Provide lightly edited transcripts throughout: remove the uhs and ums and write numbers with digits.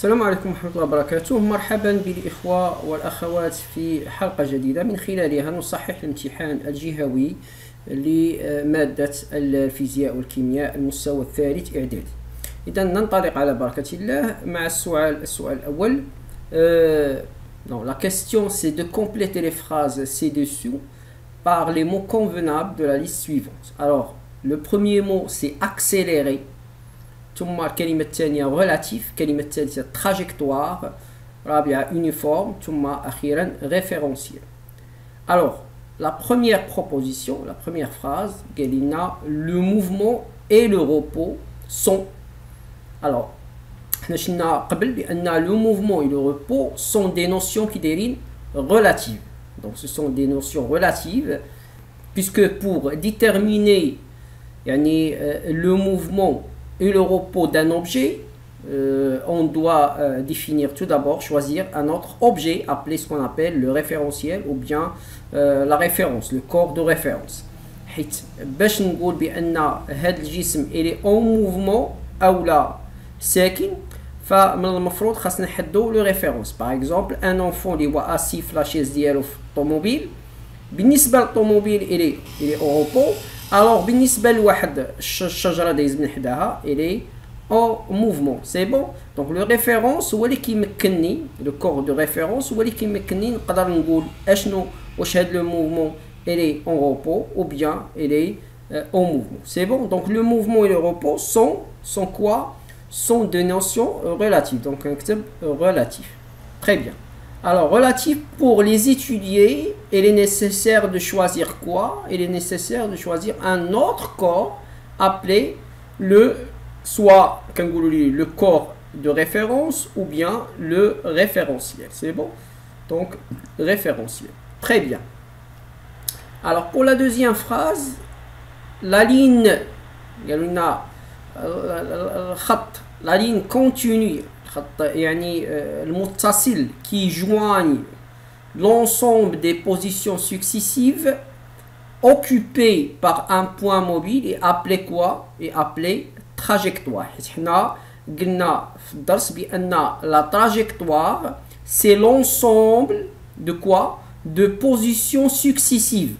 السلام عليكم ورحمة الله وبركاته. مرحبا بالإخوة والأخوات في حلقة جديدة من خلالها نصحح الامتحان الجهوي لمادة الفيزياء والكيمياء المستوى الثالث إعدادي. إذا ننطلق على بركة الله مع السؤال الأول. La question c'est de compléter les phrases ci-dessous par les mots convenables de la liste suivante. Alors, le premier mot c'est accélérer. ثم الكلمة الثانية relatif، الكلمة الثالثة trajectoire، رابعة uniforme، ثم أخيرا référentiel. Alors, la première proposition, la première phrase، قال لنا le mouvement et le repos sont. Alors, حنا شفنا قبل بأن le mouvement et le repos sont des notions qui دايرين relatives. Donc, ce sont des notions relatives, puisque pour déterminer يعني le mouvement et le repos d'un objet, on doit définir tout d'abord, choisir un autre objet appelé ce qu'on appelle le référentiel ou bien la référence, le corps de référence. حيت باش نقول بأن هذا الجسم إلي en mouvement أو لا ساكن، فمن المفروض خاصنا نحددو لو ريفيرونس. باغ اكزومبل ان انفون اللي هو اسي في لاشيز ديالو في الطوموبيل، بالنسبه للطوموبيل إلي او روبو. Alors, بالنسبة لواحد الشجرة دايز من حداها إلي أو موفمون. سي بون. دونك لو ريفيرونس هو اللي كيمكنني، لو كور دو ريفيرونس هو اللي كيمكنني نقدر نقول اشنو واش هاد لو موفمون إلي أون روبو أو بيان إلي أون موفمون. سي بون. دونك لو موفمون et le repos sont quoi? Sont des notions relatives. Donc نكتب relatif. Très bien. Alors, relatif, pour les étudier, il est nécessaire de choisir quoi? Il est nécessaire de choisir un autre corps appelé soit le corps de référence ou bien le référentiel. C'est bon? Donc, référentiel. Très bien. Alors, pour la deuxième phrase, la ligne, la ligne continue, يعني المتصل qui joignent l'ensemble des positions successives occupées par un point mobile est appelé quoi? Est appelé trajectoire. حنا قلنا في الدرس بأن la trajectoire c'est l'ensemble de quoi? De positions successives.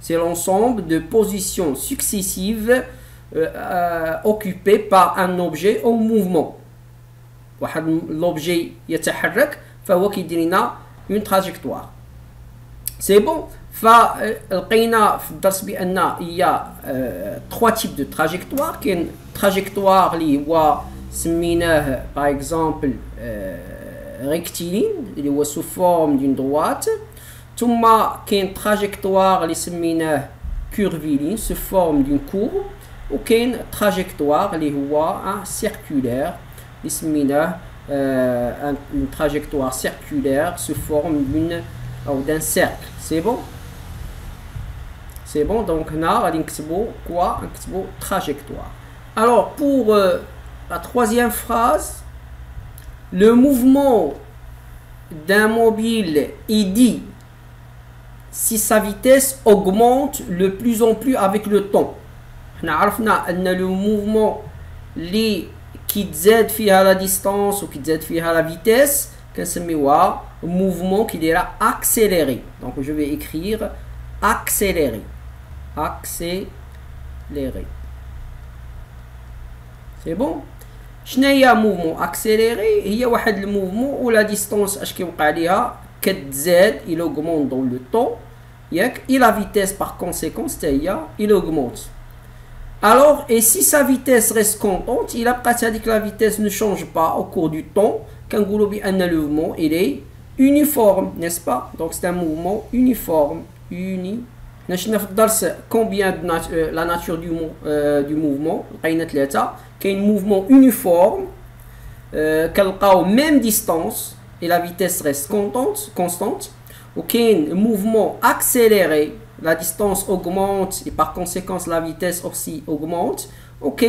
C'est l'ensemble de positions successives occupées par un objet en mouvement. واحد l'objet يتحرك فهو كيدير لنا une trajectoire. سي بون. فلقينا في الدرس بان هي 3 types de trajectoire. كاين trajectoire اللي هو سميناه باغ اكزومبل rectiligne اللي هو sous forme d'une droite، ثم كاين trajectoire اللي سميناه curviligne sous forme d'une courbe، وكاين trajectoire اللي هو circulaire une trajectoire circulaire sous forme d'un cercle. C'est bon? C'est bon. Donc on a quoi? Trajectoire. Alors pour la troisième phrase, le mouvement d'un mobile est dit si sa vitesse augmente de plus en plus avec le temps. On a vu le mouvement qui تزاد فيها la distance ou qui تزاد فيها la vitesse كنسميوها mouvement qui est accéléré. Donc je vais écrire accéléré. Accéléré. C'est bon. شنو هي mouvement accéléré؟ هي واحد الموفمون و la distance اش كيوقع ليها كتزاد، il augmente dans le temps ياك، et la vitesse par conséquence حتى هي il augmente. Alors, et si sa vitesse reste constante, il a pas dit que la vitesse ne change pas au cours du temps, quand le mouvement il est uniforme, n'est-ce pas? Donc c'est un mouvement uniforme. Combien de la nature du mouvement? Il y a un mouvement uniforme, même distance, et la vitesse reste constante. Ok, un mouvement accéléré, la distance augmente et par conséquence la vitesse aussi augmente. Ok,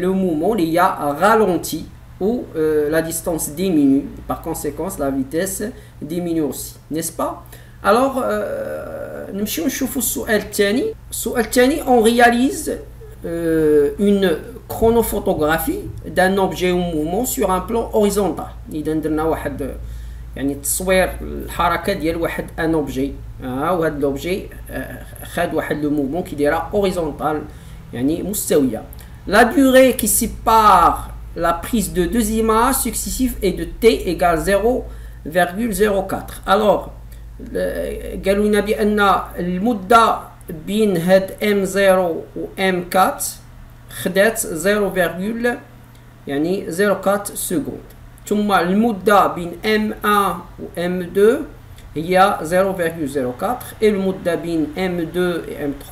le mouvement il y a ralenti ou la distance diminue et par conséquence la vitesse diminue aussi, n'est-ce pas? Alors نمشيو نشوفوا السؤال الثاني. السؤال الثاني on réalise une chronophotographie d'un objet en mouvement sur un plan horizontal. إذا درنا واحد يعني تصوير الحركة ديال واحد ان اوبجي وهذا لوبجي خد واحد لو موفمون كي دايره horizontal يعني مستوية. La durée qui sépare la prise de deux images successives est de t égale 0,04. Alors قالوا لنا بأن المدة بين هاد M0 و M4 خدات 0, يعني 0,4 سكوند. ثم المدة بين M1 و M2 هي 0,04 et المدة بين M2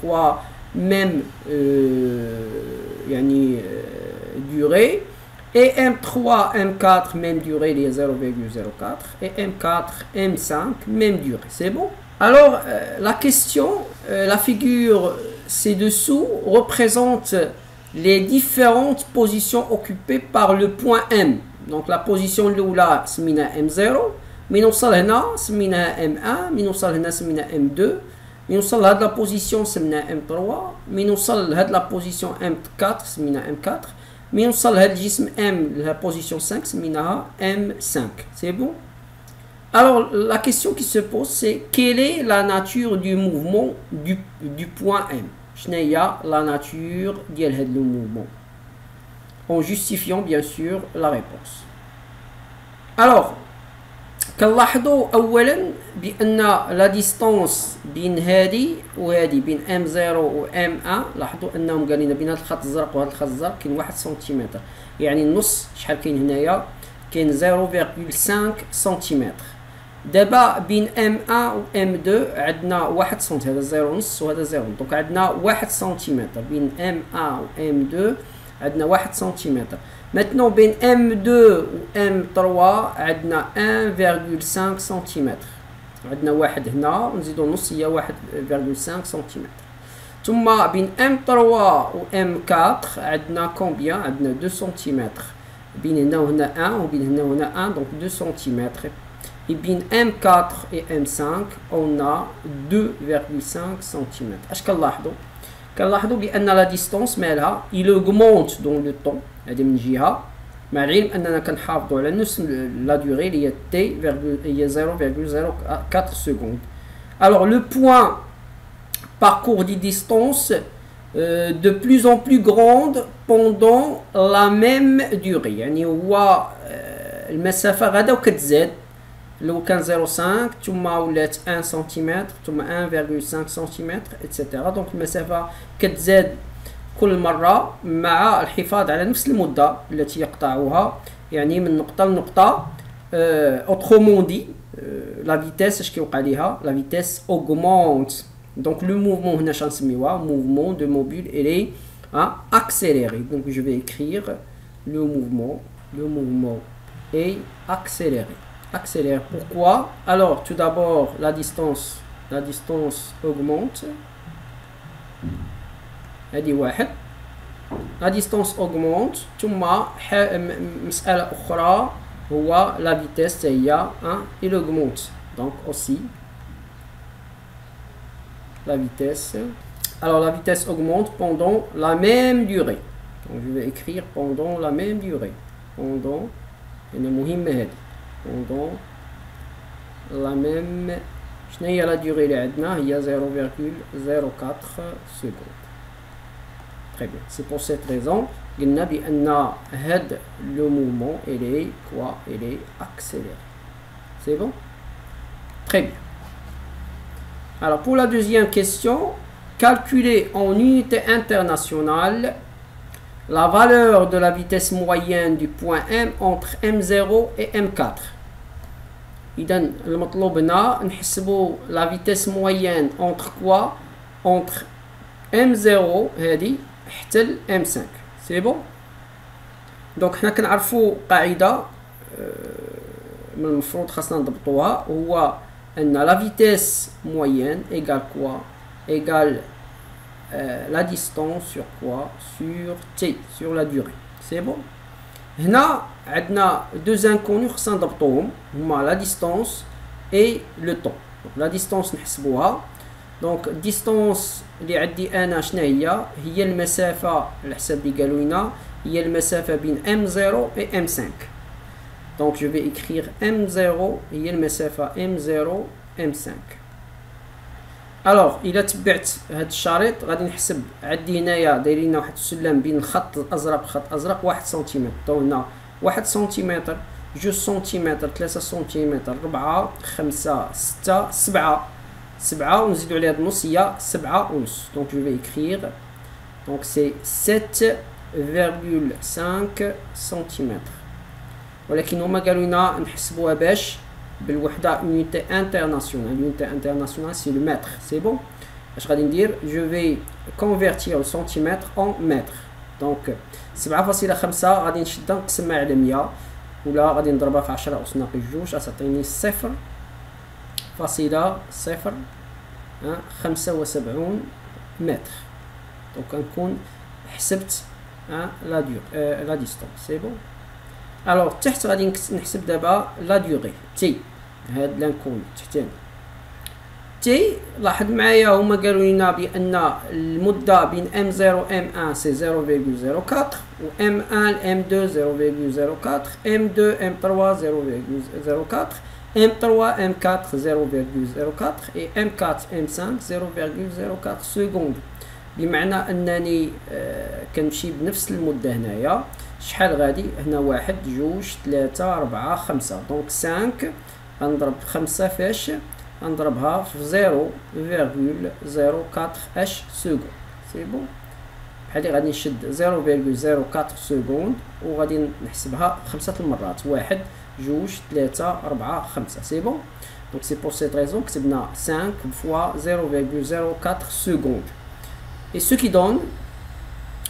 و M3 même يعني durée et M3 M4 même durée il y a 0,04 et M4 M5 même durée. C'est bon? Alors la question, la figure ci-dessous représente les différentes positions occupées par le point M. Donc la position الأولى سميناها M0 من نوصل هنا سميناها M1 من نوصل هنا سميناها M2 من نوصل لهاد لا بوزيسيون سميناها M3 من نوصل لهاد لا بوزيسيون M4 سميناها M4 من نوصل لهاد الجسم M la position 5 سميناها M5. C'est bon? Alors la question qui se pose c'est quelle est la nature du mouvement du point M? شنو هي la nature ديال هاد le mouvement en justifiant bien sûr la réponse. Alors كنلاحظوا اولا بان لا ديستونس بين هذه وهذه بين M0 و M1 لاحظوا انهم قال لنا بين هذا الخط الزرق وهذا الخط الزرق كاين 1 سنتيمتر يعني النص شحال كاين هنايا كاين 0,5 سنتيمتر. دابا بين M1 و M2 عندنا 1 سنتيمتر هذا 0 ونص وهذا 0 دونك عندنا 1 سنتيمتر بين M1 و M2 عندنا 1 سنتيمتر. Maintenant بين M2 و M3 عندنا 1,5 سنتيمتر عندنا واحد هنا ونزيدو نص هي 1,5 سنتيمتر. ثم بين M3 و M4 عندنا كومبيان عندنا 2 سنتيمتر بين هنا وهنا 1 وبين هنا وهنا 1 دونك 2 سنتيمتر. Et بين M4 et M5 on a 2,5 سنتيمتر. اش كنلاحظوا؟ كنلاحظوا بان لا ديستونس مالها il augmente dans le temps هذه من جهه مع العلم اننا كنحافظوا على نفس لا دوري اللي هي تي هي 0,04 secondes. Alors le point parcourt des distances de plus en plus grandes pendant la même durée. يعني هو المسافه غادا وكتزاد لو كان 0,5 ثم ولات 1 سنتيمتر ثم 1,5 سنتيمتر اتسيتيرا. دونك المسافه كتزاد كل مره مع الحفاظ على نفس المده التي يقطعها يعني من نقطه لنقطه. اوترومون دي لا فيتيس اش كيوقع ليها لا فيتيس اوغمونت. دونك لو موفمون هنا شنسميوها موفمون دو موبيل الي accéléré. Donc je vais écrire le mouvement est accéléré. Accélère. Pourquoi? Alors tout d'abord la distance augmente. هذه واحد. La distance augmente. ثم مسألة أخرى هو la vitesse هي il augmente. Donc aussi la vitesse. Alors la vitesse augmente pendant la même durée. Donc je vais écrire pendant la même durée. Pendant يعني مهمة هذه. Pendant la même شنو هي لا دوري اللي عندنا هي 0,04 secondes. Très bien. C'est pour cette raison قلنا بأن هاد le mouvement il est quoi? Il est accéléré. C'est bon? Très bien. Alors pour la deuxième question, calculer en unité internationale la valeur de la vitesse moyenne du point M entre M0 et M4. إذا المطلوب هنا نحسبوا la vitesse moyenne entre quoi? Entre M0 هذه حتى ل M5. C'est bon? دونك حنا كنعرفوا قاعدة من المفروض خاصنا نضبطوها هو أن la vitesse moyenne égale quoi? Égale la distance sur quoi? Sur t, sur la durée. C'est bon? هنا عندنا deux inconnus خاصنا نضبطوهم هما la distance et le temps. Donc la distance نحسبوها دونك ديستونس اللي عندي انا شنو هي المسافه على حسب اللي قالوا لنا هي المسافه بين M0 et M5. دونك جو في écrire M0 هي المسافه M0 M5. الوغ الا تبعت هاد الشريط غادي نحسب عندي هنايا دايرين لنا واحد السلم بين الخط الازرق والخط الازرق 1 سنتيمتر. دو هنا 1 سنتيمتر 2 سنتيمتر 3 سنتيمتر 4 5 6 7 ونزيدو عليها النص هي 7 ونص. دونك جو في écrire دونك سي 7,5 سنتيمتر. ولكن هما قالوا لنا نحسبوها باش بالوحده unité internationale. L'unité internationale c'est le mètre. C'est bon. اش غادي ندير je vais convertir le centimètre en mètre. donc 7.5 غادي نشدها نقسمها على 100 ولا غادي نضربها في 10 أس ناقص 2 غتعطيني 0.075 متر. دونك غنكون حسبت لا ديستونس. سي بون. الوغ تحت غادي نحسب دابا لا ديوغي تي. هاد اللي نكون تحتاني تي. لاحظ معايا هما قالوا لنا بان المده بين M0 و M1 سي 0.04 و M1 ل M2 0.04 M2 M3 0.04 M3 M4 0.04 et M4 M5 0.04 سكوند. بمعنى انني كنمشي بنفس المده هنايا. شحال غادي هنا 1 2 3 4 5 دونك 5 غنضرب 5 فاش غنضربها في 0.04 اش سكوند. سي بون. بحال غادي نشد 0.04 سكوند وغادي نحسبها 5 المرات 1 2 3 4 5. سي بون. دونك سي بور سيت ريزون كتبنا 5 fois 0.04 secondes et ce qui donne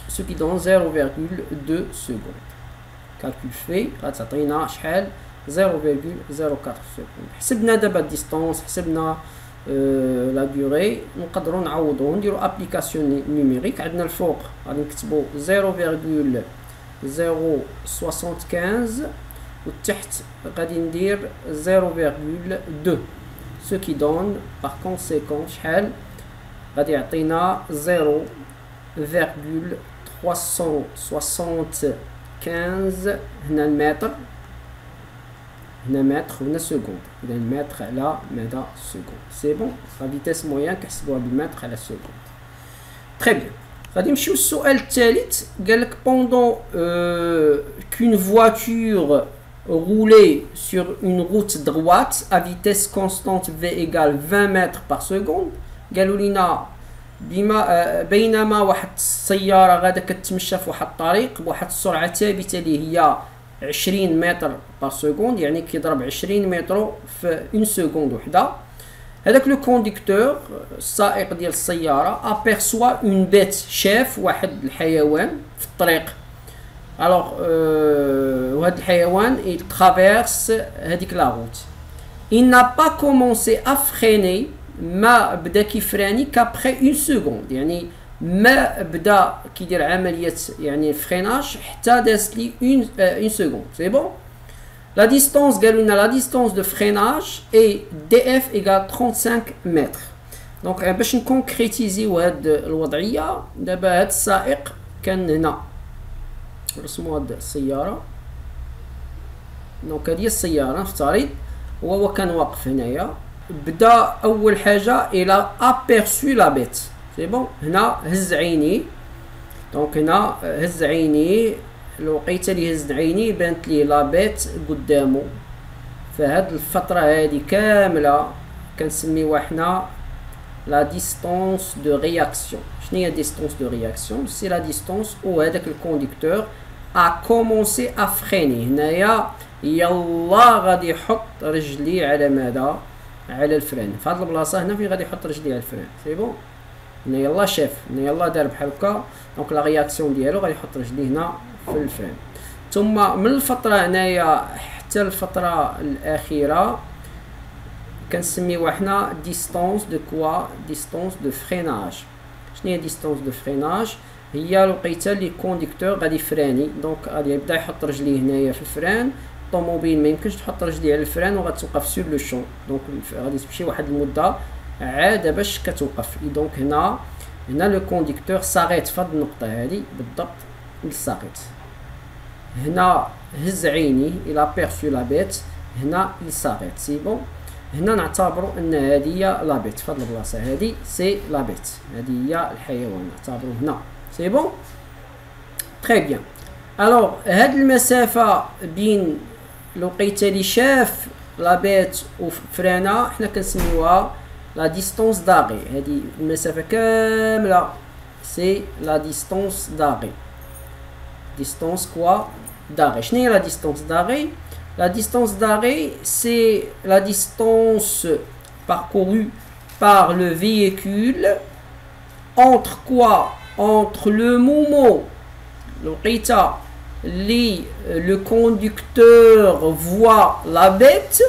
0.2 secondes. calcul fait غتعطينا شحال 0.04 secondes. حسبنا دابا الديستونس حسبنا لا ديوري. نقدروا نعوضوا نديروا ابليكاسيون نيميريك. عندنا الفوق غادي نكتبوا 0.075 والتحت غادي ندير 0.2 ce qui donne par conséquent شحال غادي يعطينا 0.375 هنا المتر هنا متر وهنا سكوند. اذا المتر على مدى سكوند. سي بون. لا فيتيس مويان كنحسبوها بالمتر على سكوند. تري بيان. غادي نمشيو للسؤال الثالث. قالك pendant qu'une voiture roulait sur une route droite à vitesse constante v égale 20 mètres par seconde. قالوا لنا بينما واحد السياره غادا كتمشى في واحد الطريق بواحد السرعه ثابته اللي هي 20 متر بار سكوند يعني كيضرب 20 متر في 1 سكوند وحده. هذاك لو كونديكتور السائق ديال السياره ابيرسوا اون بيت شاف واحد الحيوان في الطريق. الوغ وهذا الحيوان il traverse هذيك لا روت. il n'a pas commencé à freiner ما بدا كيفراني كابخي 1 سكوند يعني ما بدا كيدير عمليه يعني فريناج حتى دازت لي 1 سكوند. سي بون. لا ديستونس قالوا لنا لا ديستونس دو فريناج اي دي اف ايغال 35 متر. دونك باش نكونكريتيزيو هاد الوضعيه دابا هاد السائق كان هنا رسموا هاد السياره. دونك هادي السياره نفترض وهو كان واقف هنايا بدا اول حاجه الى ابيرسو لا بيت. سي بون. هنا هز عيني. دونك هنا هز عيني الوقيته اللي هز عيني بانت ليه لا بيت قدامه. فهاد الفتره هادي كامله كنسميوها حنا لا ديستونس دو رياكسيون. شنو هي ديستونس دو رياكسيون؟ سي لا ديستونس او هذاك الكونديكتور ا كومونسي ا فريني. هنايا يلا غادي يحط رجلي على ماذا؟ على الفران. في هاد البلاصه هنا فين غادي يحط رجلي على الفران. سي بون. هنا يلا شاف هنا يلا دار بحال هكا. دونك لا رياكسيون ديالو غادي يحط رجليه هنا في الفران. ثم من الفتره هنايا حتى الفتره الاخيره كنسميوها حنا ديستونس دو كوا؟ ديستونس دو فريناج. شنو هي ديستونس دو فريناج؟ هي الوقيته اللي كونديكتور غادي يفراني. دونك غادي يبدا يحط رجليه هنايا في الفران. الطوموبيل ما يمكنش تحط رجلي على الفران وغتوقف سور لو شون. دونك غادي تمشي واحد المده عاد باش كتوقف. دونك هنا لو كونديكتور صاغيت في هاد النقطة هادي بالضبط، il s'arrête. هنا هز عينيه الى بيرسو لا بيت، هنا il s'arrête. سي بون. هنا نعتبروا ان هذه هي لا بيت في هاد البلاصة هادي، سي لا بيت، هذه هي الحيوان نعتبروا هنا. سي بون. تري بيان. الوغ هاد المسافة بين الوقيته اللي شاف لا بيت وفرانا حنا كنسميوها لا ديستونس داغي. هذه المسافة كاملة سي لا ديستونس داغي. ديستونس كوا d'arrêt. شنو هي la distance d'arrêt? La distance d'arrêt, c'est la distance parcourue par le véhicule entre quoi? Entre le moment le conducteur voit la bête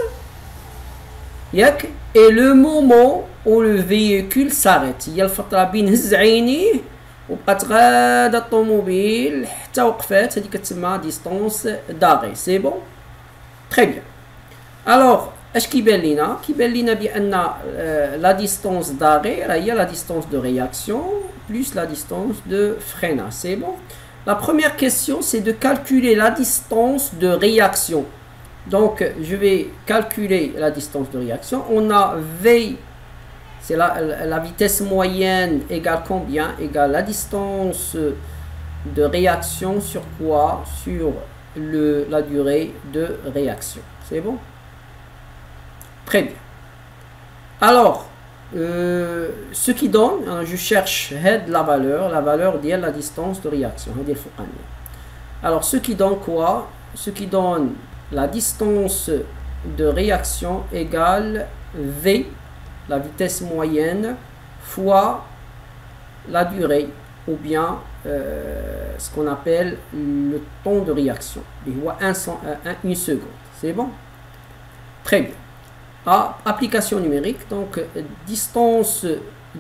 et le moment où le véhicule s'arrête. Il y a الفترة بين هز عينيه وبقات غادا الطوموبيل حتى وقفات، هذه كتسمى ديستونس داغي. سي بون. تري بيان. الوغ اش كيبان لينا؟ كيبان لينا بان لا ديستونس داغي راه هي لا ديستونس دو رياكسيون بلس لا ديستونس دو فريناج. سي بون. La première question, c'est de calculer la distance de réaction. Donc, je vais calculer la distance de réaction. On a V, c'est la vitesse moyenne égale combien? Égale la distance de réaction sur quoi? Sur la durée de réaction. C'est bon? Très bien. Alors, ce qui donne, je cherche la valeur de la distance de réaction. Alors, ce qui donne quoi? Ce qui donne la distance de réaction égale V, la vitesse moyenne, fois la durée, ou bien ce qu'on appelle le temps de réaction. Il voit une seconde. C'est bon? Très bien. Application numérique, donc distance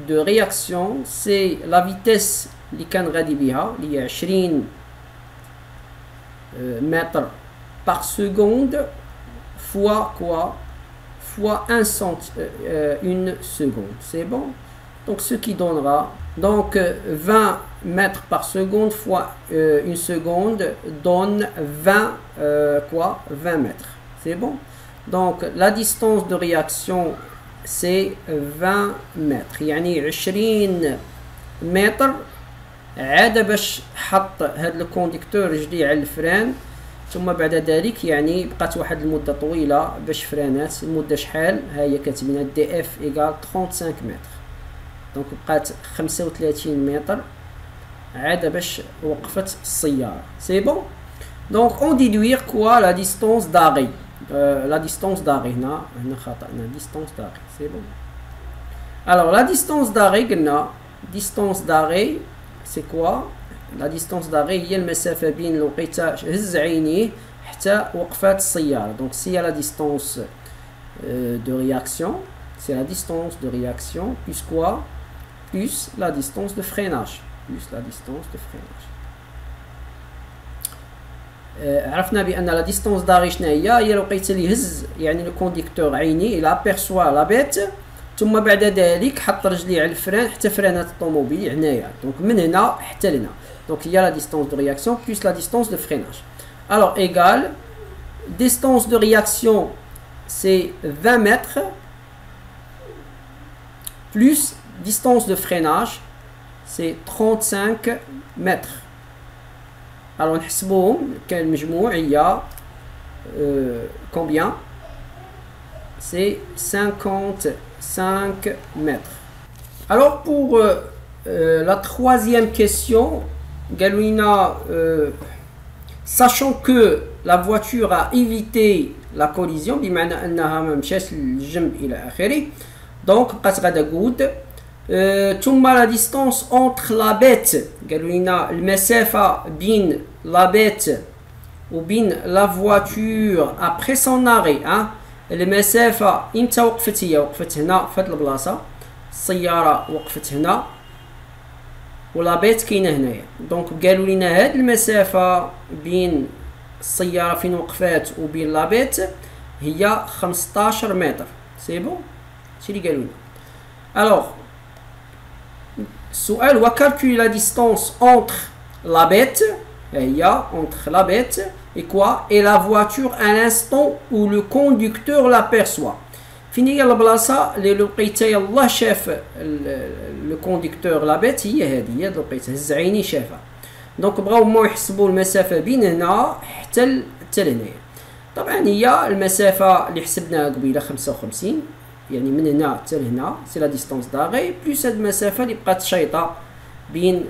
de réaction, c'est la vitesse اللي كنغادي بها اللي هي 20 mètres par seconde fois quoi? Fois une seconde. C'est bon? Donc ce qui donnera donc 20 mètres par seconde fois une seconde donne 20 mètres. C'est bon? Donc la distance de réaction c'est 20 mètres. يعني 20 متر. عاد باش حط هاد الكونديكتور رجليه على الفران، ثم بعد ذلك يعني بقات واحد المده طويله باش فرانات. المده شحال؟ ها هي كاتبينها دي اف ايكال 35 متر. دونك بقات 35 متر عاد باش وقفت السياره. سي بون. دونك اون ديدوير كوا لا ديستونس داغي. La distance d'arrêt, la distance d'arrêt, c'est bon. Alors la distance d'arrêt, distance d'arrêt, c'est quoi? La distance d'arrêt هي المسافة بين الوقيته هز عينيه حتى وقفات السيارة. Donc s'il y a la distance de réaction, c'est la distance de réaction plus quoi? Plus la distance de freinage. Plus la distance de freinage. عرفنا بان لا ديستونس داغي شنو هي الوقيته اللي هز يعني لو كونديكتور عيني الى بيرسوا لا بيت، ثم بعد ذلك حط رجليه على الفران حتى فرانات الطوموبيل هنايا. دونك من هنا حتى لهنا. دونك هي لا ديستونس دو رياكسيون بلس لا ديستونس دو فريناج. الوغ ايغال ديستونس دو رياكسيون سي 20 متر بلس ديستونس دو فريناج سي 35 متر. Alors نحسبوهم كان المجموع هي combien? C'est 55 mètres. Alors pour la troisième question, Galouina, sachant que la voiture a évité la collision, بمعنى أنها ما مشاش للجنب إلى آخره، donc بقات غادا good. ثم la distance entre la bête قالوا لنا المسافة بين la bête وبين la voiture après son arrêt. المسافة امتى وقفت؟ هي وقفت هنا في هاد البلاصة، السيارة وقفت هنا ولا بيت كاينة هنايا. دونك قالوا لنا هاد المسافة بين السيارة فين وقفات وبين لا بيت هي 15 متر. سي بون؟ هادشي اللي قالوا لنا. Alors, السؤال هو calculer la distance entre la bête, entre la bête et quoi, et la voiture à l'instant où le conducteur l'aperçoit. فين هي البلاصه اللي لقيتها يلاه شاف لو كونديكتور لا بيت، هي هذه هي لقيتها، هز عيني شافها. دونك بغاو هما يحسبوا المسافه بين هنا حتى لهنايا. طبعا هي المسافه اللي حسبناها قبيله 55، يعني من هنا حتى لهنا سي لا ديستونس داغي، بلس هاد المسافه اللي بقات شايطه بين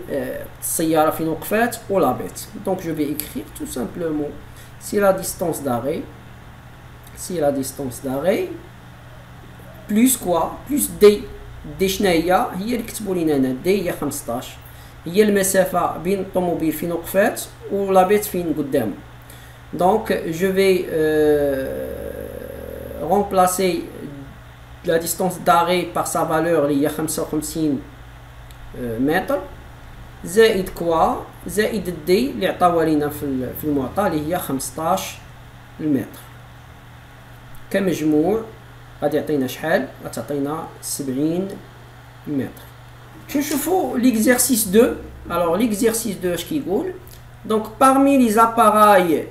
السياره فين وقفات و لا بيت. دونك جو في écrire tout simplement سي لا ديستونس داغي، سي لا ديستونس داغي بلس كوا بلس دي. دي شنا هي اللي كتبوا لينا هنا، دي هي 15، هي المسافه بين الطوموبيل فين وقفات و لا بيت فين قدامه. دونك جو في remplacer la distance d'arrêt par sa valeur اللي هي 55 متر، زائد كوا زائد الدي اللي عطاوها لينا في المعطى اللي هي 15 متر، كمجموع غادي يعطينا شحال؟ غتعطينا 70 متر. نشوفوا l'exercice 2. alors l'exercice 2 اش كيقول؟ donc parmi les appareils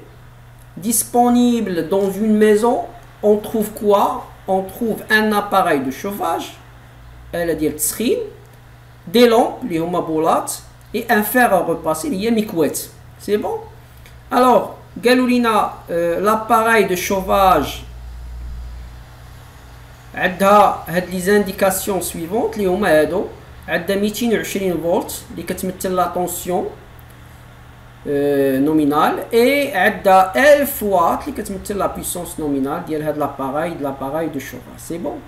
disponibles dans une maison on trouve quoi? on trouve un appareil de chauffage آلة ديال التسخين، des lampes اللي هما بولات et un fer à repasser اللي هي مكوات. c'est bon. alors قالوا لينا l'appareil de chauffage عندها هاد لي زانديكاسيون سويفونت اللي هما هادو، عندها 220 فولت اللي كتمثل لا طونسيون نومينال، اي عندها 1000 واط اللي كتمثل لا بويسونس نومينال ديال هاد لاباراي دو شوفاج. سي بون.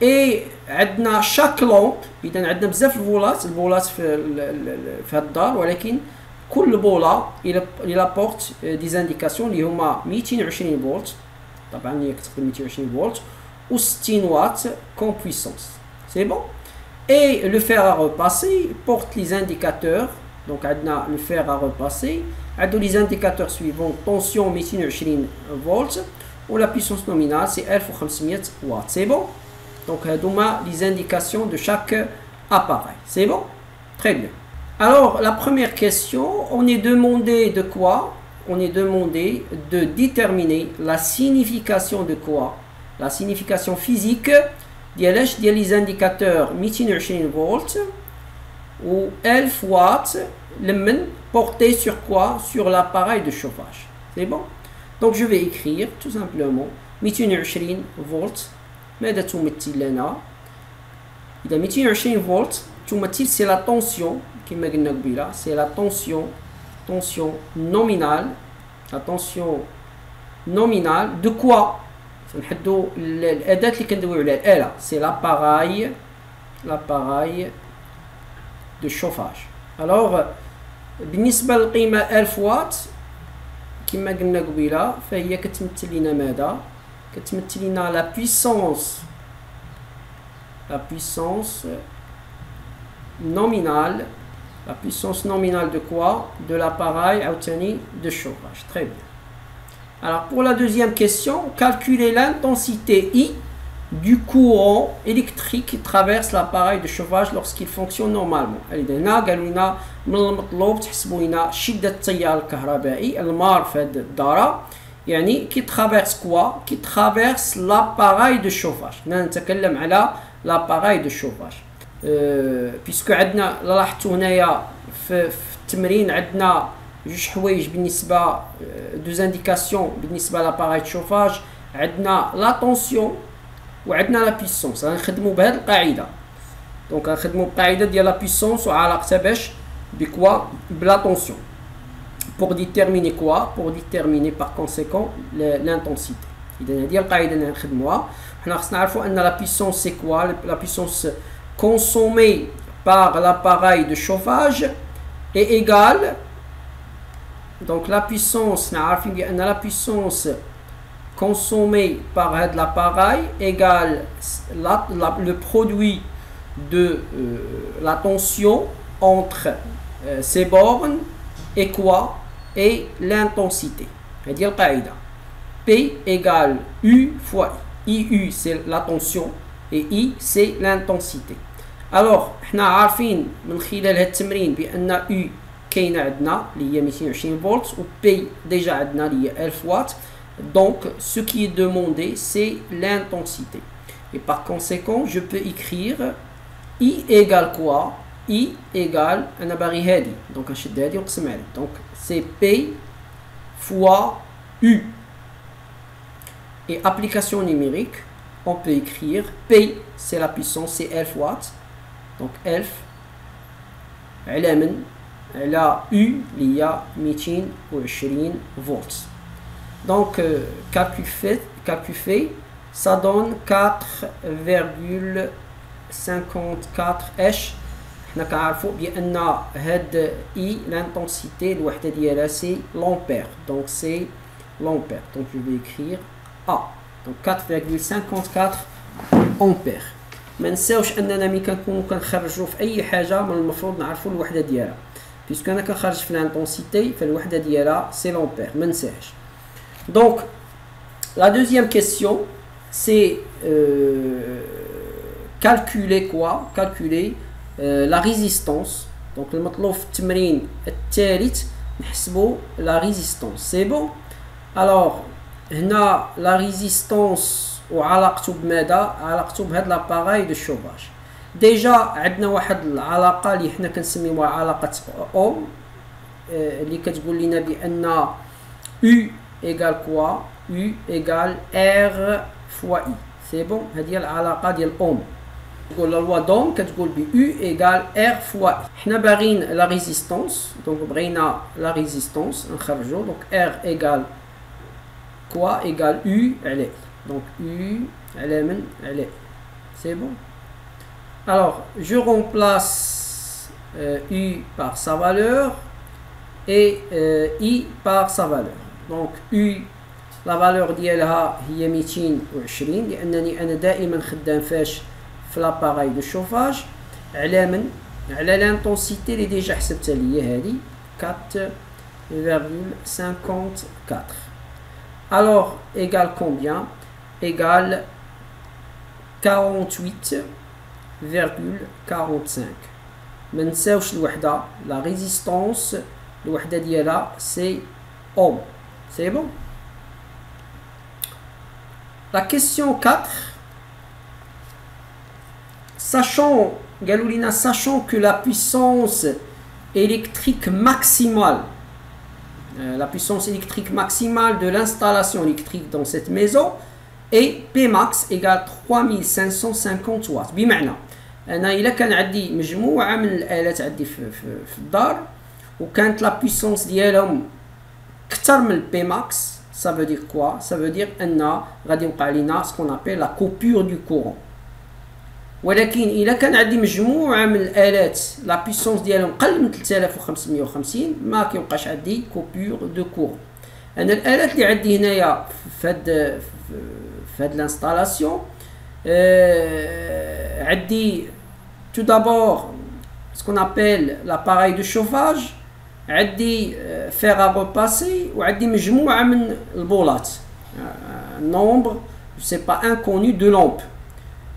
اي عندنا شاك لومب، اذا عندنا بزاف البولات في هاد الدار، ولكن كل بولا الى لابورت دي زانديكاسيون اللي هما 220 فولت، طبعا هي كتخدم 220 فولت ou 60 watts comme puissance. C'est bon. Et le fer à repasser porte les indicateurs. Donc, on a le fer à repasser. On a les indicateurs suivants: tension 220 volts ou la puissance nominale c'est 1500 watts. C'est bon. Donc, on a les indications de chaque appareil. C'est bon. Très bien. Alors, la première question, on est demandé de quoi? On est demandé de déterminer la signification de quoi? La signification physique ديال les indicateurs 220 volts ou 1000 watts لمن portés sur quoi? Sur l'appareil de chauffage. C'est bon. Donc je vais écrire tout simplement 220 volts. ماذا تمثل لنا؟ إذا 220 volts تمثل c'est la tension كما قلنا قبيله، c'est la tension nominale. La tension nominale de quoi؟ نحدو الاداه اللي كندويو عليها الاله، سي لاباراي دو شوفاج. الوغ بالنسبه للقيمه 1000 واط كما قلنا قبيله فهي كتمثل لنا ماذا؟ كتمثل لنا لا بويسونس nominale. La puissance nominale de quoi? De l'appareil عاوتاني de chauffage. Très bien. Alors pour la deuxième question, calculer l'intensité I du courant électrique qui traverse l'appareil de chauffage lorsqu'il fonctionne normalement. هنا قالوا لنا من المطلوب تحسبوا لنا شدة التيار الكهربائي المار في هذه الدارة، يعني كي ترافيرس كوا؟ كي ترافيرس لاباراي دو شوفاج. هنا نتكلم على لاباراي دو شوفاج بيسكو عندنا لاحظتوا هنايا في التمرين عندنا جوج حوايج بالنسبه دو زانديكاسيون بالنسبه لاباراي دو شوفاج، عندنا لا طونسيون وعندنا لا بويسونس. غنخدموا بهذه القاعده، دونك غنخدموا بالقاعده ديال لا بويسونس وعلاقتها باش بكوا؟ بلا طونسيون. pour déterminer quoi? pour déterminer par conséquent l'intensité. اذا هذه القاعده اللي غنخدموها. حنا خصنا نعرفوا ان لا بويسونس سي كوا؟ لا بويسونس consommée par l'appareil de chauffage est égale. Donc la puissance, la puissance consommée par l'appareil égale le produit de la tension entre ces bornes et quoi? Et l'intensité. C'est-à-dire القاعدة P égale U fois IU c'est la tension, et I c'est l'intensité. alors حنا عارفين من خلال هذا التمرين بان U كاينه عندنا اللي هي 220 فولت و P déjà عندنا اللي هي 1000 واtt. donc ce qui est demandé c'est l'intensité et par conséquent je peux écrire I égale quoi? I égale انا باغي هادي دونك نشد هادي ونقسم عليه donc c'est P fois U. Et application numérique, on peut écrire P, c'est la puissance, c'est 1000 watts. Donc 1000, la U, il y a 220 volts. Donc, calcul fait, ça donne 4,54 H. Nous savons bien que l'intensité, c'est l'ampère. Donc, c'est l'ampère. Donc, je vais écrire A. Donc 4,54 ampères. ما نساوش اننا ملي كنكونوا كنخرجوا في اي حاجه من المفروض نعرفوا الوحده ديالها بيسكو انا كنخرج في الانتونسيتي فالوحده ديالها سي لامبير ما نساهاش. دونك لا دوزيام كيسيون سي calculer quoi? calculer la résistance. donc المطلوب في التمرين الثالث نحسبوا la résistance. c'est bon. alors هنا لا ريزيستونس وعلاقته بماذا؟ علاقته بهاد لاباراي دو شوفاج. ديجا عندنا واحد العلاقه اللي حنا كنسميوها علاقه اوم اللي كتقول لنا بان U égale quoi? U égale R fois I. سي بون. هذه هي العلاقه ديال اوم. تقول لا لوا دوم كتقول ب U égale R fois I. حنا باغيين لا ريزيستونس دونك بغينا لا ريزيستونس نخرجو دونك R égale quoi égale U على donc U على من على. c'est bon. alors je remplace U par sa valeur et I par sa valeur. donc U la valeur ديالها هي 220 لانني انا دائما خدام فاش في لاباراي دو شوفاج على من على لانتونسيتي اللي ديجا حسبتها ليا هذه 4,54. alors égale combien? égale 48,45. ما نساوش الوحده لا ريزيستونس الوحده ديالها سي اوم. c'est bon. la question 4 sachant قالوا لنا sachant que la puissance électrique maximale la puissance électrique maximale de l'installation électrique dans cette maison est Pmax égale 3550 watts. بمعنى أنا إلا كان عندي مجموعة من الآلات عندي في الدار وكانت لا puissance ديالهم كتر من Pmax ça veut dire quoi? ça veut dire أن غادي يوقع لنا ce qu'on appelle la coupure du courant. ولكن إلا كان عندي مجموعة من الآلات لا puissance ديالهم قل من 3550 ما كيوقعش عندي كوبور دو كور. أنا الآلات اللي عندي هنايا في هاد الانستالاسيون عندي tout d'abord ce qu'on appelle l'appareil de chauffage عندي fer à repasser وعندي مجموعة من البولات nombre je sais pas inconnu de lampes.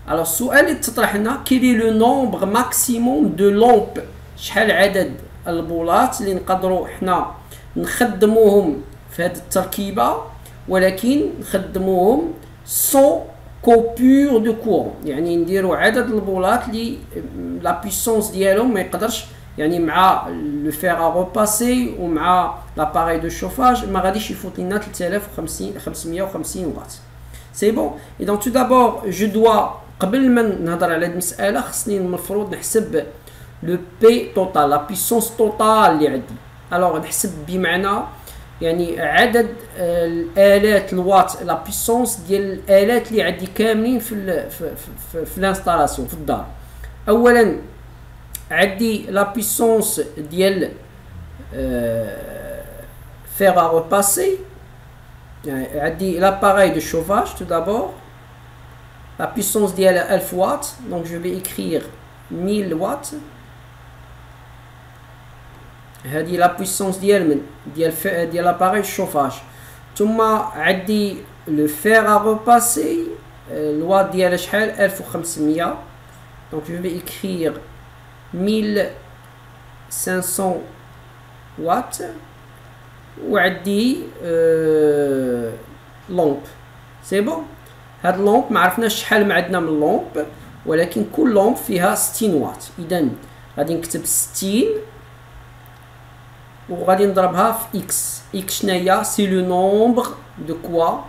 alors السؤال اللي تطرح لنا quel est le nombre maximum de lampes شحال عدد البولات اللي نقدروا حنا نخدموهم في هذه التركيبه ولكن نخدموهم sans coupure de courant يعني نديروا عدد البولات اللي لا puissance ديالهم ما يقدرش يعني مع لو فير ا روباسي ومع لاباري دو شوفاج ما غاديش يفوت لنا 3550 واط. سي بون. اي دونك تو دابور جو دوا قبل ما نهضر على هذه المساله خصني المفروض نحسب لو بي توتال لا بيسونس توتال اللي عندي. الوغ نحسب بمعنى يعني عدد الالات الواط لا بيسونس ديال الالات اللي عندي كاملين في الانستالاسيون في الدار. اولا عندي لا بيسونس ديال فير ا ريباسي يعني عندي l'appareil de chauffage tout d'abord la puissance ديالها 1000 watts donc je vais écrire 1000 watts هذه la puissance ديال l'appareil de chauffage. ثم عندي le fer à repasser الوات ديالها شحال 1500. دونك جو في écrire 1500 وات وعندي لومب. سي بون. هاد لومب ما عرفناش شحال ما عندنا من لومب، ولكن كل لومب فيها 60 وات. اذا غادي نكتب 60 وغادي نضربها في اكس. اكس شناهي؟ سي لو نومبر دو كوا؟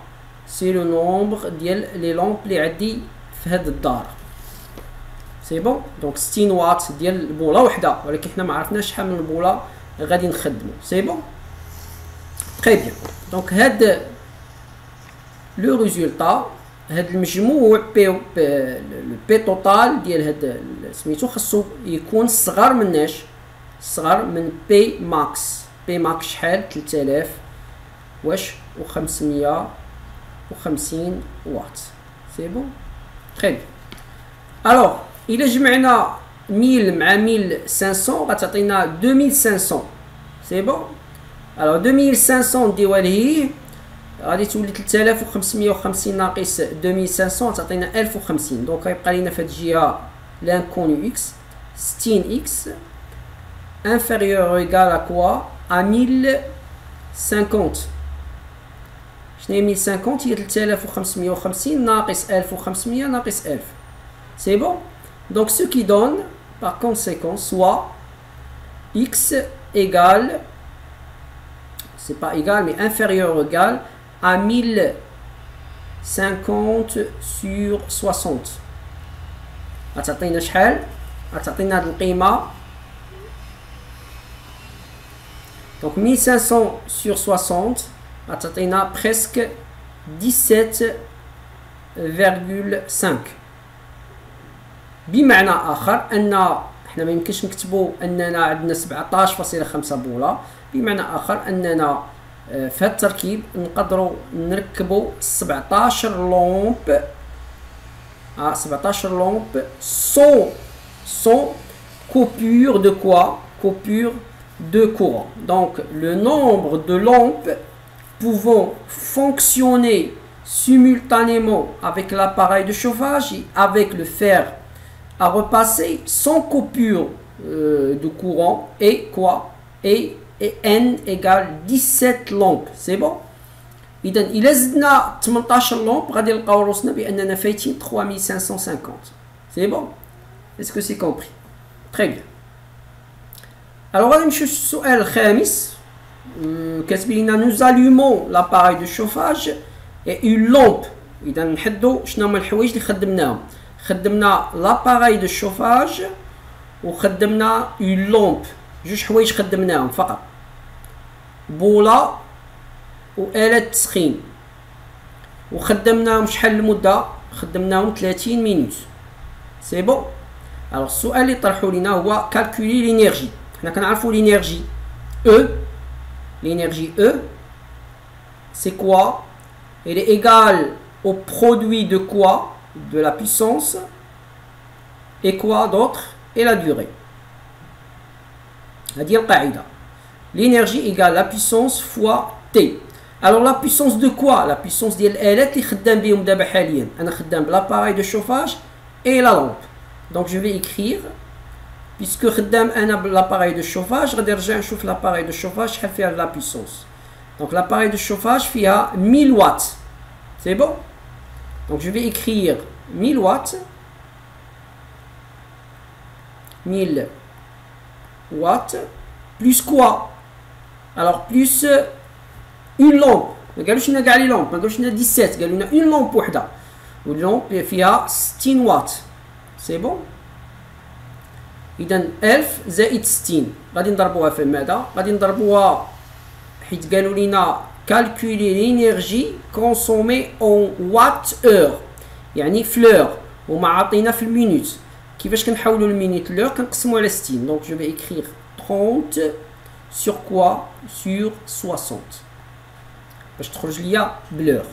سي لو نومبر ديال لي لومب اللي عندي في هاد الدار. سي بون. دونك 60 وات ديال البوله وحده، ولكن حنا ما عرفناش شحال من البوله غادي نخدمو. سي بون. تري بيان. دونك هاد لو ريزولطا، هاد المجموع لو بي توتال ديال هاد سميتو خاصو يكون صغر مناش؟ صغر من بي ماكس. بي ماكس شحال؟ 3000 واش و 550 وات. سي بون. تري بيان. الوغ إلا جمعنا 1000 مع 1500 غتعطينا 2500. سي بون. الوغ 2500 نديوها لهيه غادي تولي 3550 ناقص 2500 تعطينا 1050. دونك غيبقى لينا في هاد الجهه لانكونو اكس 60 اكس inférieur ou égal à quoi? À 1050. شنو هي 1050؟ هي 3550 ناقص 1500 ناقص 1000. C'est bon? Donc ce qui donne par conséquent soit x égale, c'est pas égal mais inférieur ou égal à 1050 sur 60. غتعطينا شحال؟ غتعطينا هاد القيمة. Donc 1500 sur 60 غتعطينا presque 17,5. بمعنى آخر أن احنا ما يمكنش نكتبو أننا عندنا 17.5 بولا. بمعنى آخر أننا في هذا التركيب نقدروا نركبوا 17 لومب 17 لومب sans coupure de quoi? Coupure de courant. Donc le nombre de lampes pouvant fonctionner simultanément avec l'appareil de chauffage et avec le fer à repasser sans coupure de courant et quoi? Et n égale 17 lampes. C'est bon. إذا إلا زدنا 18 لومب غادي نلقاو روسنا بأننا فايتين 3550. C'est bon. Est-ce que c'est compris? Très bien. Alors غادي نمشيو للسؤال الخامس. كاتبين لنا nous allumons l'appareil de chauffage et une lampe. إذا نحدو شنو هما الحوايج اللي خدمناهم. خدمنا l'appareil de chauffage وخدمنا une lampe. جوج حوايج خدمناهم فقط. بوله وآلة تسخين. وخدمناهم شحال المدة؟ خدمناهم 30 مينوت. سي بون. الوغ السؤال اللي طرحوا لينا هو كالكولي لينيرجي. حنا كنعرفوا لينيرجي E. L'énergie E, c'est quoi? Elle est égale au produit de quoi? De la puissance. Et quoi d'autre? Et la durée. C'est-à-dire l'énergie égale la puissance fois T. Alors la puissance de quoi? La puissance ديال الآلات اللي خدام بهم دابا حاليا. أنا خدام l'appareil de chauffage et la lampe. Donc je vais écrire, puisque خدام أنا l'appareil de chauffage غادي نرجع نشوف l'appareil de chauffage شحال فيها la puissance. Donc l'appareil de chauffage فيها 1000 watts. C'est bon? Donc je vais écrire 1000 watts. 1000 watts plus quoi? Alors plus une lampe. ما قالوش لنا كاع لي لامب، ما قالوش لنا 17، قالوا لنا une lampe وحده. واللامب فيها 60 واط. سي بون. إذا 1000 زائد 60 غادي نضربوها في ماذا؟ غادي نضربوها حيت قالوا لنا كالكولي لينيرجي كونسومي اون وات اور، يعني في لور، وما عاطينا في المينوت. كيفاش كنحولوا المينوت لور؟ كنقسموا على 60. دونك جو في écrire 30 sur quoi? Sur 60 باش تخرج ليا بلور.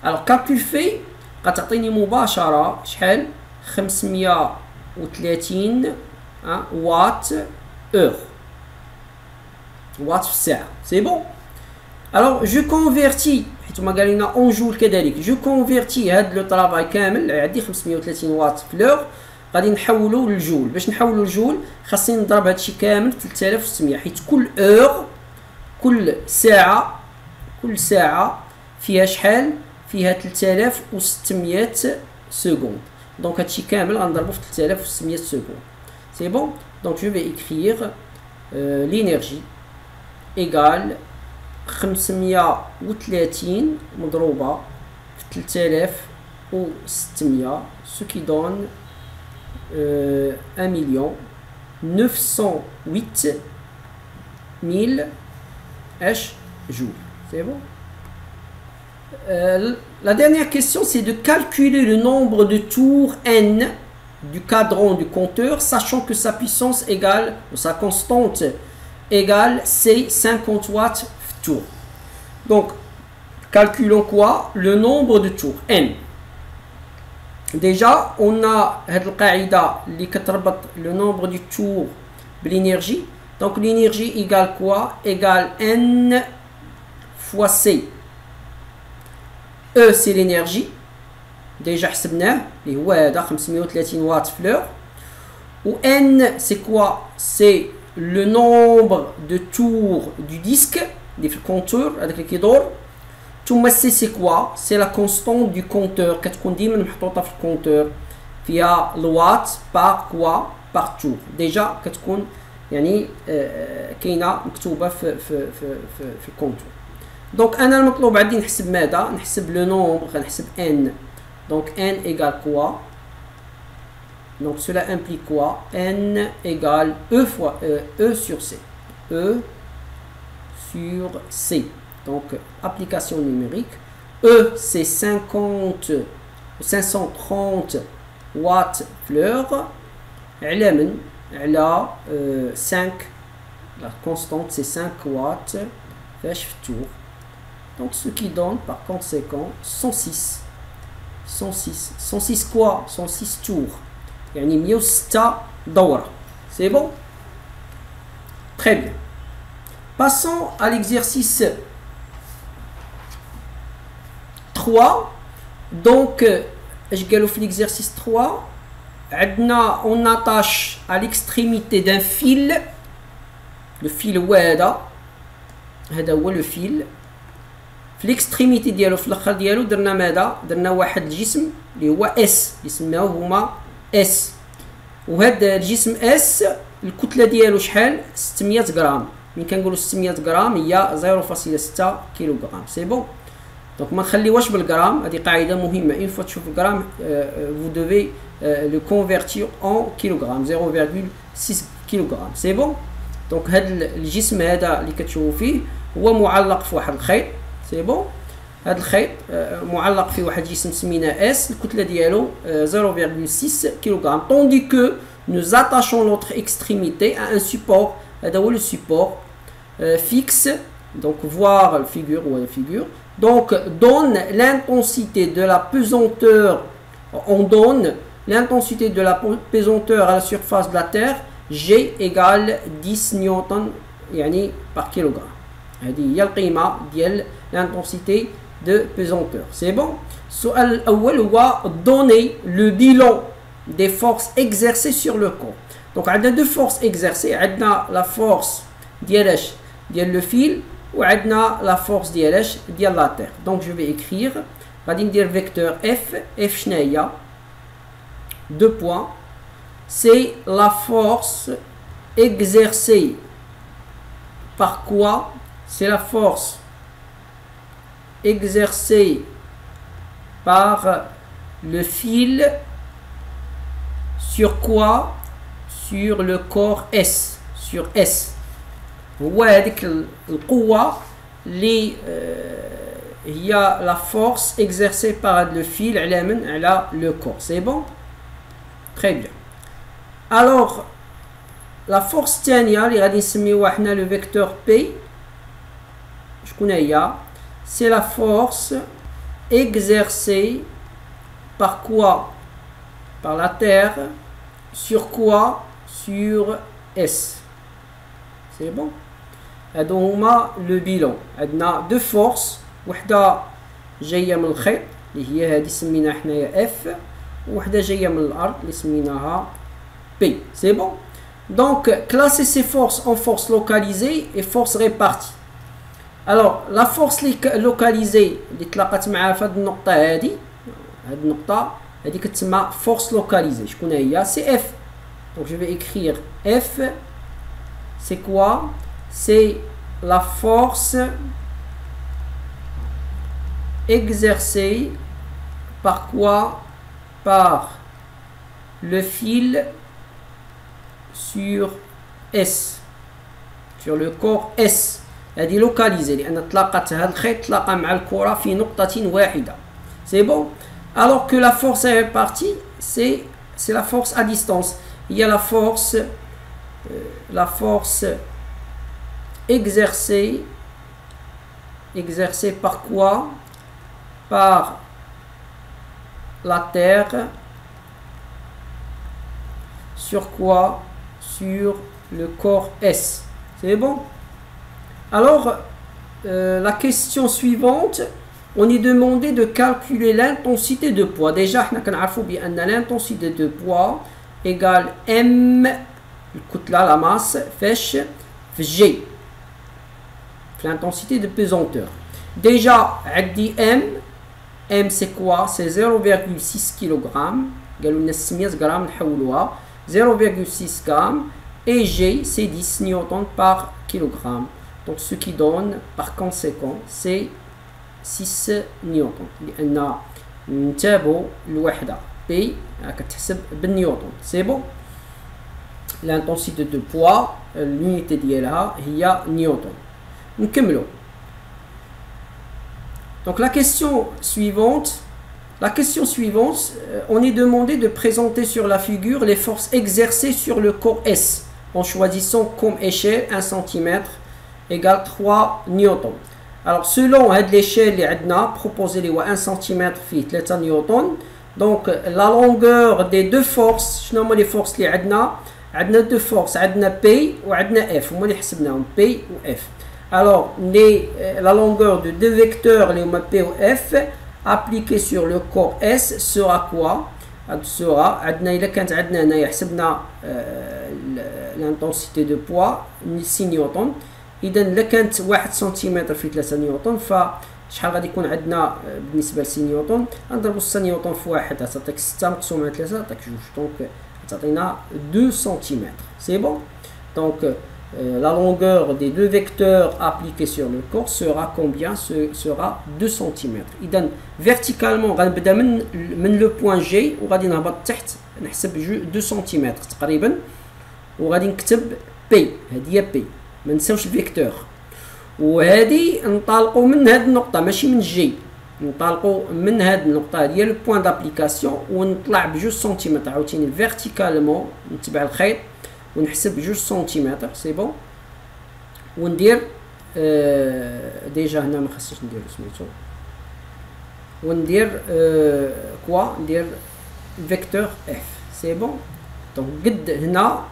الوغ كالكول في غتعطيني مباشره شحال؟ 530 وات اور، وات في الساعه. سي بون. الوغ جو كونفيرتي حيت ما قال لنا اون جول كذلك جو كونفيرتي هاد لو طرافاي كامل عندي 530 واط في لور غادي نحولو للجول. باش نحولو للجول خاصني نضرب هادشي كامل في 3600 حيت كل اور كل ساعه فيها شحال فيها 3600 سكوند. دونك هادشي كامل غنضربو في 3600 سكوند. سي بون. دونك جو في écrire l'énergie égale 530 مضروبة في 3600 ce qui donne 1 908 000 H joules. C'est bon. La dernière question, c'est de calculer le nombre de tours n du cadran du compteur, sachant que sa puissance égale, ou sa constante égale, c'est 50 watts tours. Donc, calculons quoi? Le nombre de tours, n. Déjà, on a le nombre de tours de l'énergie. Donc, l'énergie égale quoi? Égale n fois c. E, c'est l'énergie. Déjà, حسبناه اللي هو هذا 530 واtt في l'heure. Ou n, c'est quoi? C'est le nombre de tours du disque, du compteur, avec le كيدور. ثم c, c'est quoi? C'est la constante du compteur. كتكون ديما محطوطة في الكونتور. فيها الوات par quoi? Par tour. Déjà, كتكون يعني كاينة مكتوبة في الكونتور. Donc, أنا المطلوب عندي نحسب ماذا؟ نحسب le nombre, غنحسب n. Donc n égale quoi? Donc cela implique quoi? N égale E fois E sur C. E sur C. Donc application numérique. E c'est 530 watts fleur. على 5. La constante c'est 5 watts. Fèche tour. Donc ce qui donne par conséquent 106 quoi? 106 tours. يعني 106 دورة. C'est bon? Très bien. Passons à l'exercice 3. Donc, je galop l'exercice 3. On attache à l'extrémité d'un fil. Le fil هذا هو le fil. في الاكستريميتي ديالو في الاخر ديالو درنا ماذا؟ درنا واحد الجسم اللي هو اس اللي سماوه هما اس. وهذا الجسم اس الكتله ديالو شحال؟ 600 غرام. ملي كنقولوا 600 غرام هي 0.6 كيلوغرام. سي بون. دونك ما نخليوهاش بالغرام. هذه قاعده مهمه. اون فوا تشوف الغرام vous devez le convertir en kilogramme 0.6 كيلوغرام. سي بون. دونك هذا الجسم هذا اللي كتشوفوا فيه هو معلق في واحد الخيط. سي بون. هذا الخيط معلق في واحد جسم سميناه اس الكتله ديالو 0.6 كيلوغرام. طوندي كو nous attachons l'autre extrémité à un support. هذا هو le support fixe. Donc voir la figure ou la figure. Donc donne l'intensité de la pesanteur. On donne l'intensité de la pesanteur à la surface de la Terre. G égale 10 newton يعني par kilogramme. هذه هي القيمة ديال l'intensité de pesanteur. C'est bon. السؤال الأول هو donner le bilan des forces exercées sur le corps. Donc عندنا deux forces exercées. عندنا la force ديال le fil وعندنا la force ديال la terre. Donc je vais écrire غادي ندير vecteur f شنو هي؟ deux points. C'est la force exercée par quoi? C'est la force exercée par le fil sur quoi? Sur le corps S. Sur S. هو هذيك القوة اللي هي la force exercée par le fil على من؟ على le corps. C'est bon? Très bien. Alors la force الثانية اللي غادي نسميوها حنا le vecteur P. شكون هي؟ C'est la force exercée par quoi? Par la Terre. Sur quoi? Sur S. C'est bon. هادو هما le bilan. عندنا deux forces. وحدة جايه من الخيط اللي هي هذه سميناها حنايا اف، وحده جايه من الارض اللي سميناها بي. سي بون. دونك كلاسي سي فورس ان فورس لوكاليزي اي فورس ريبارتي. الوغ لا فورس لوكاليزي اللي تلاقات معها في هذه النقطه هذه، هذه النقطه هذه كتسمى فورس لوكاليزي. شكون هي؟ سي اف. دونك جو في écrire F. C'est quoi? C'est la force exercée par quoi? Par le fil sur S, sur le corps S. هذه لوكاليزي لأن تلاقت هذا الخيط تلاقى مع الكرة في نقطة واحدة. C'est bon. Alors que la force est répartie, c'est la force à distance. Il y a la force exercée par quoi? Par la terre. Sur quoi? Sur le corps S. C'est bon? Alors, la question suivante, on est demandé de calculer l'intensité de poids. Déjà, on a bien l'intensité de poids égale M, la masse, fèche, G, l'intensité de pesanteur. Déjà, on dit M c'est quoi? C'est 0,6 kg. قالوا 600 غرام نحولوها 0,6 g, et G c'est 10 newtons par kilogramme. Donc ce qui donne par conséquent c'est 6 newtons لأن نتابعوا الوحدة P كتحسب بالنيوتن. سي بون. l'intensité de poids l'unité ديالها هي نيوتن. نكملوا. Donc la question suivante, on est demandé de présenter sur la figure les forces exercées sur le corps S en choisissant comme échelle 1 cm égale 3 newtons. Alors selon l'échelle اللي عندنا proposé لي هو 1 cm فيه 3 نيوتن. Donc la longueur des deux forces, شنو هما les forces اللي عندنا deux forces, عندنا P وعندنا F, هما اللي حسبناهم P و F. Alors la longueur de deux vecteurs اللي هما P و F appliquée sur le corps S sera quoi? sera عندنا إلا كانت عندنا هنايا حسبنا l'intensité de poids 6 نيوتن. إذا إلا كانت 1 سنتيمتر في 3 نيوتن فشحال غادي يكون عندنا بالنسبة ل 6 نيوتن؟ غنضربو 6 نيوتن في 1 غتعطيك 6 مقسوم على 3 غتعطيك 2. دونك غتعطينا 2 سنتيمتر. سي بون. دونك la longueur des deux vecteurs appliqués sur le corps sera combien? Sera 2 cm. إذا verticalement غنبدا من لو بوين جي وغادي نهبط تحت نحسب 2 سم تقريبا وغادي نكتب بي. هذه هي بي، ما نساوش الفيكتور. وهذه نطلقوا من هذه النقطة ماشي من جي، نطلقوا من هذه النقطة هذه هي لو بوين دابليكاسيون ونطلع ب 2 سم عاوتاني فيرتيكالمون نتبع الخيط ونحسب 2 سنتيمتر. سي بون. وندير ديجا هنا ما خصنيش ندير سميتو، وندير كوا ندير فيكتور اف. سي بون. دونك قد هنا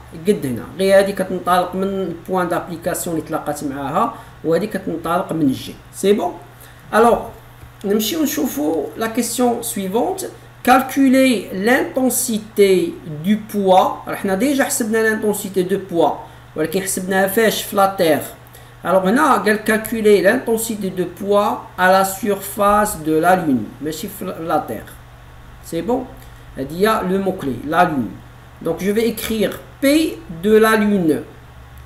غير هذه كتنطلق من البوان دابليكاسيون اللي تلاقات معاها وهذه كتنطلق من الجي. سي بون. الوغ نمشيو نشوفو لا كيسيون سويفونت. Calculer l'intensité du poids. Alors, on a déjà حسبنا l'intensité de poids, ولكن حسبناها فاش في la terre. Alors هنا قال calculer l'intensité de poids à la surface de la lune, ماشي في la terre. C'est bon. Il y a le mot clé, la lune. Donc je vais écrire P de la lune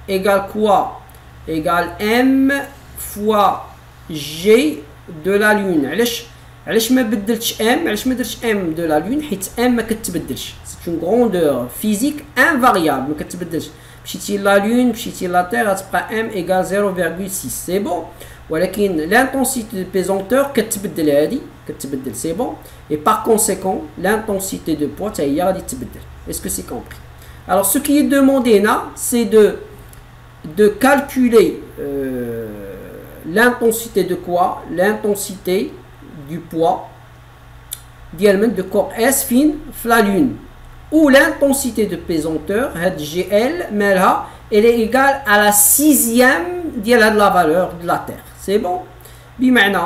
égale quoi? Égale M fois G de la lune. علاش ما بدلتش ام؟ علاش ما درتش ام دو لا لون؟ حيت ام ما كتبدلش، سي اون غروندور فيزيك انفاريابل ما كتبدلش. مشيتي لا لون مشيتي لا تير غتبقى ام ايكال 0.6. سي بون. ولكن لانتونسيتي دو بيزونتور كتبدل، هادي كتبدل. سي بون. اي باغ كونسيكون لانتونسيتي دو بوا حتى هي غادي تبدل. اسكو سي كومبري؟ الوغ سو كي دوموندي هنا سي de calculer l'intensité de quoi? L'intensité du poids de corps S fin la lune, où l'intensité de pesanteur GL elle est égale à la 6e de la valeur de la Terre. C'est bon. بمعنى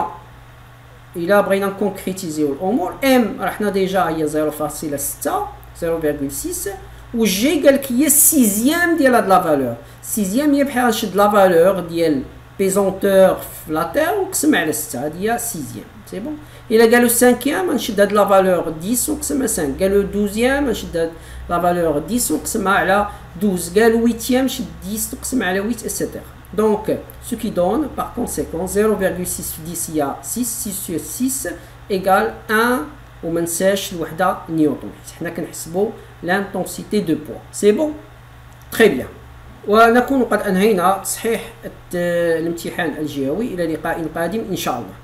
الى بغينا نكونكريتيزيو الامور ام رحنا ديجا هي 0.6 0.6 والجي قال لك هي السيزيام ديال هاد لا فالور. السيزيام هي بحال نشد لا فالور ديال بيزونتور في لا تير ونقسم على 6 هادي هي سيزيام سي بون. الا قالوا سانكيام نشد هاد لا فالور 10 ونقسمها 5. قالوا دوزيام نشد هاد لا فالور 10 ونقسمها على 12. قالوا ويتيام نشد 10 ونقسم على 8 etc. Donc, ce qui donne par conséquent 0,6 في 10 هي 6 6 sur 6 égale 1 وما ننساش الوحده نيوتن حيت حنا كنحسبوا l'intensité de poids. C'est bon? Très bien. ونكون قد انهينا تصحيح الامتحان الجهوي. الى لقاء قادم ان شاء الله.